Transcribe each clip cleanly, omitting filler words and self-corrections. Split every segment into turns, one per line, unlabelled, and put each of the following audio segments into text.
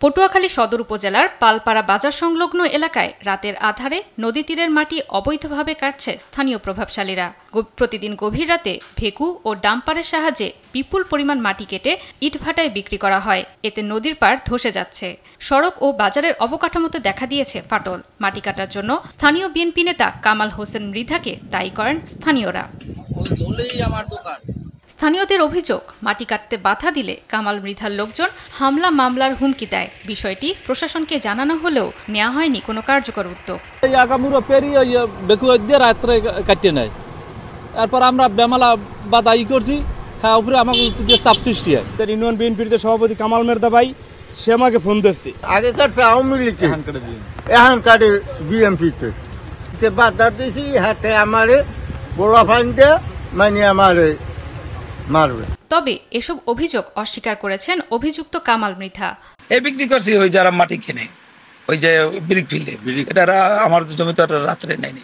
পটুয়াখালী সদর উপজেলার পালপাড়া বাজার সংলগ্ন এলাকায় রাতের আধারে নদী তীরের মাটি অবৈধভাবে কাটছে স্থানীয় প্রভাবশালীরা। প্রতিদিন গভীর রাতে ভেকু ও ডাম্পারের সাহায্যে বিপুল পরিমাণ মাটি কেটে ইটভাটায় বিক্রি করা হয়। এতে নদীর পাড় ধসে যাচ্ছে। সড়ক ও বাজারের অবকাঠামোতে দেখা দিয়েছে ফাটল। মাটি কাটার জন্য স্থানীয় বিএনপি নেতা কামাল হোসেন মৃধাকে দায়ী করেন স্থানীয়রা। স্থানীয়দের অভিযোগ, মাটি কাটতে বাধা দিলে কামাল মৃধার লোকজন হামলা মামলার হুমকি দেয়। বিষয়টি প্রশাসনকে জানানো হলেও নেওয়া হয়নি কোনো কার্যকর উদ্যোগ।
এরপর আমরা বেমালা বাধা করছি, হ্যাঁ উপরে আমাকে চাপ সৃষ্টি হয়।
ইউনিয়ন বিএনপির সভাপতি কামাল মৃধা ভাই, সে আমাকে ফোন দিচ্ছে।
আগে কাটছে আওয়ামী লীগ, এখন কাটে বিএনপিতে। বাধা দিয়েছি, হাতে আমারে বড় ফাইনটা মানে আমারে মারবে।
তবে এসব অভিযোগ অস্বীকার করেছেন অভিযুক্ত কামাল মৃধা।
বিক্রি করছি ওই যারা মাটি কিনে, ওই যে ব্রিক ফিল্ডে, এটা আমার জমিতে রাত্রে নেয়নি,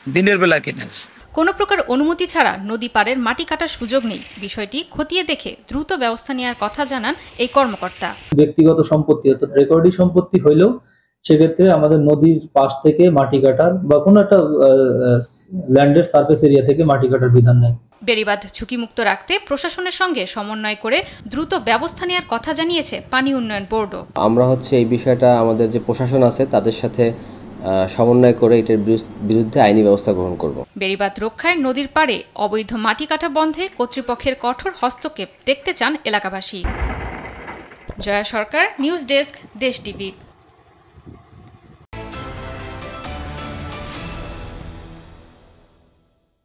দিনের বেলা কিনেছে।
কোনো প্রকার অনুমতি ছাড়া নদী পাড়ের মাটি কাটার সুযোগ নেই। বিষয়টি খতিয়ে দেখে দ্রুত ব্যবস্থা নেওয়ার কথা জানান এই কর্মকর্তা।
ব্যক্তিগত সম্পত্তি অর্থাৎ রেকর্ডিং সম্পত্তি হইলেও সেক্ষেত্রে আমাদের নদীর পাশ থেকে মাটি কাটার বা কোনো একটা ল্যান্ডের সার্ফেস এরিয়া থেকে মাটি কাটার বিধান নেই।
বেড়িবাঁধ ঝুঁকিমুক্ত রাখতে প্রশাসনের সঙ্গে সমন্বয় করে দ্রুত ব্যবস্থা নেওয়ার কথা জানিয়েছে পানি উন্নয়ন বোর্ডও।
আমরা এই বিষয়টা আমাদের যে প্রশাসন আছে তাদের সাথে সমন্বয় করে এটার বিরুদ্ধে আইনি ব্যবস্থা গ্রহণ করব।
বেড়িবাঁধ রক্ষায় নদীর পাড়ে অবৈধ মাটি কাটা বন্ধে কর্তৃপক্ষের কঠোর হস্তক্ষেপ দেখতে চান এলাকাবাসী। জয়া সরকার, নিউজ ডেস্ক, দেশ টিভি।